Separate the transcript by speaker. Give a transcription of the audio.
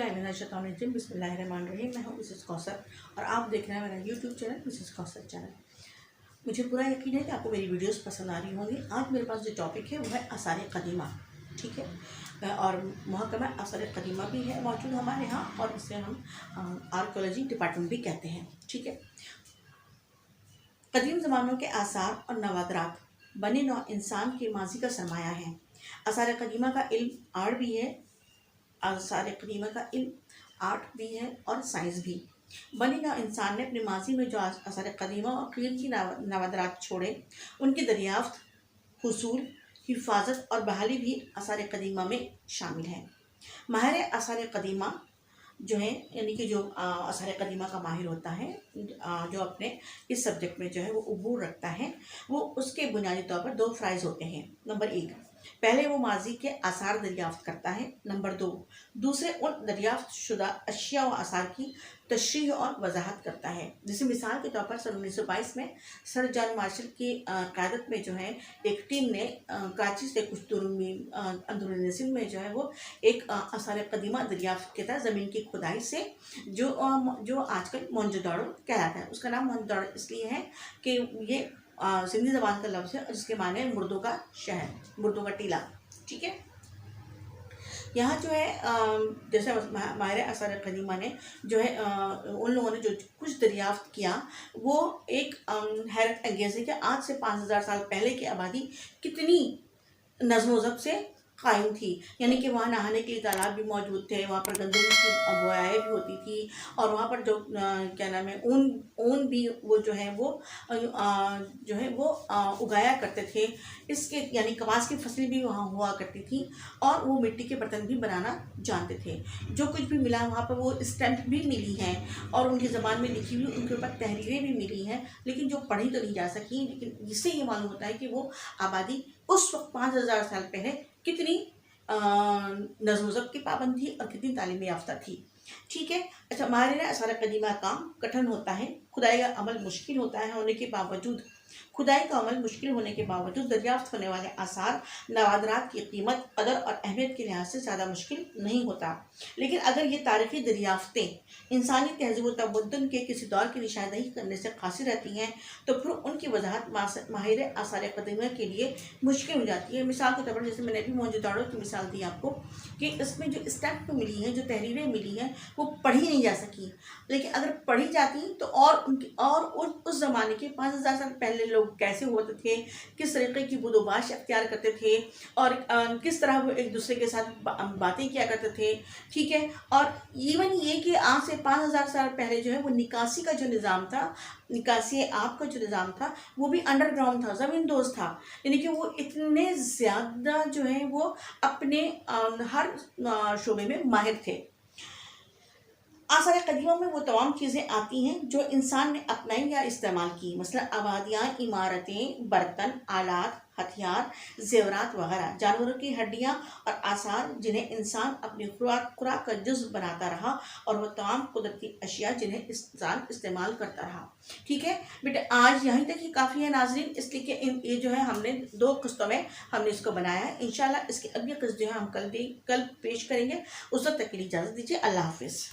Speaker 1: औज़ुबिल्लाहिमिनश्शैतानिर्रजीम बिस्मिल्लाहिर्रहमानिर्रहीम। मैं हूँ मिसेस कौसर और आप देख रहे हैं मेरा YouTube channel Mrs Kausar channel. मुझे पूरा यकीन है कि आपको मेरी वीडियोस पसंद आ रही होंगी। आज मेरे पास जो टॉपिक है वो है आसार कदीमा, ठीक है, और महकमा आसार कदीमा भी है मौजूद हमारे यहाँ, और इसे हम आर्कियोलॉजी डिपार्टमेंट भी कहते हैं, ठीक है। कदीम ज़मानों के आसार और नवादरात बने नौ इंसान के माजी का सरमाया है। आसार कदीमा का इल्म आर्ट भी है, आसार कदीमा का इल्म आर्ट भी है और साइंस भी। बनी नौ इंसान ने अपने माजी में जो आसार कदीमा और कीमती नवादरात छोड़े, उनकी दरियाफ्त, हुसूल, हिफाजत और बहाली भी आसार कदीमा में शामिल है। माहिर आसार कदीमा जो है, यानी कि जो आसार कदीमा का माहिर होता है, जो अपने इस सब्जेक्ट में जो है वो उबूर रखता है, वो उसके बुनियादी तौर पर दो फ़राइज़ होते हैं। नंबर 1, पहले वो माजी के आसार दरियाफ्त करता है। नंबर 2, दूसरे उन दरियाफ्त शुदा अशिया व आसार की तशरीह और वजाहत करता है। जैसे मिसाल के तौर पर सन 1922 में सर जॉन मार्शल की क़यादत में जो है एक टीम ने कराची से कुछ दूर में अंदरूनी सिंध में जो है वो एक आसार कदीमा दरियाफ्त किया था, ज़मीन की खुदाई से, जो आजकल मोहनजोदड़ो कहलाता है। उसका नाम मोहनजोदड़ो इसलिए है कि ये सिंधी ज़बान का लफ्ज़ है जिसके माने मुर्दों का शहर, मुर्दों का टीला, ठीक है। यहाँ जो है जैसे माहिर आसार कदीमा ने जो है उन लोगों ने जो कुछ दरियाफ्त किया वो एक हैरत अंगेज़ है कि आज से 5000 साल पहले की आबादी कितनी नज़्म ज़ब्त से कायम थी। यानी कि वहाँ नहाने के लिए तालाब भी मौजूद थे, वहाँ पर गंदम की बुआई भी होती थी, और वहाँ पर जो क्या नाम है ऊन भी वो जो है वो उगाया करते थे। इसके यानी कपास की फसलें भी वहाँ हुआ करती थी, और वो मिट्टी के बर्तन भी बनाना जानते थे। जो कुछ भी मिला वहाँ पर वो स्टैम्प भी मिली हैं और उनकी ज़बान में लिखी हुई उनके ऊपर तहरीरें भी मिली हैं, लेकिन जो पढ़ी तो नहीं जा सकी। लेकिन इससे ये मालूम होता है कि वो आबादी उस वक्त 5000 साल पहले कितनी नज़्म ज़ब्त की पाबंद थी और कितनी तालीम याफ्ता थी, ठीक है। अच्छा, माहिर आसार कदीमा काम कठिन होता है, खुदाई का अमल मुश्किल होता है होने के बावजूद दरियाफ्त होने वाले आसार नवादरात की कीमत, कदर और अहमियत के लिहाज से ज़्यादा मुश्किल नहीं होता। लेकिन अगर ये तारीख़ी दरियाफ्तें इंसानी तहज़ीब व तमद्दुन के किसी दौर की निशानदही करने से कासिर रहती हैं, तो फिर उनकी वजाहत माहिर आसार कदीमा के लिए मुश्किल हो जाती है। मिसाल के तौर पर जैसे मैंने अभी मोहनजोदड़ो की मिसाल दी आपको कि इसमें जो स्टैम्प मिली हैं, जो तहरीरें मिली हैं, वो पढ़ी नहीं जा सकी। लेकिन अगर पढ़ी जाती तो उस ज़माने के 5000 साल पहले लोग कैसे होते थे, किस तरीके की बुदोबाश अख्तियार करते थे, और किस तरह वो एक दूसरे के साथ बातें किया करते थे, ठीक है। और इवन ये कि आज से 5000 साल पहले जो है वो निकासी का जो निज़ाम था, निकासी आब का जो निज़ाम था, वो भी अंडरग्राउंड था, ज़मीन दोज़ था। यानी कि वो इतने ज़्यादा जो है वो अपने हर शोबे में माहिर थे। आसार कदीमा में वो तमाम चीज़ें आती हैं जो इंसान ने अपनाई या इस्तेमाल की, मसलन आबादियाँ, इमारतें, बर्तन, आलात, हथियार, जेवरात वगैरह, जानवरों की हड्डियाँ और आसार जिन्हें इंसान अपनी खुराक का जुज़्व बनाता रहा, और वह तमाम कुदरती अशिया जिन्हें इंसान इस्तेमाल करता रहा, ठीक है। बेटे आज यहीं तक ही काफ़ी है नाज़रीन, इसलिए कि ये जो है हमने 2 किस्तों में हमने इसको बनाया है। इंशाल्लाह इसकी अगली किस्त जो है हम कल पेश करेंगे। उस वक्त तक के लिए इजाज़त दीजिए। अल्लाह हाफ़िज़।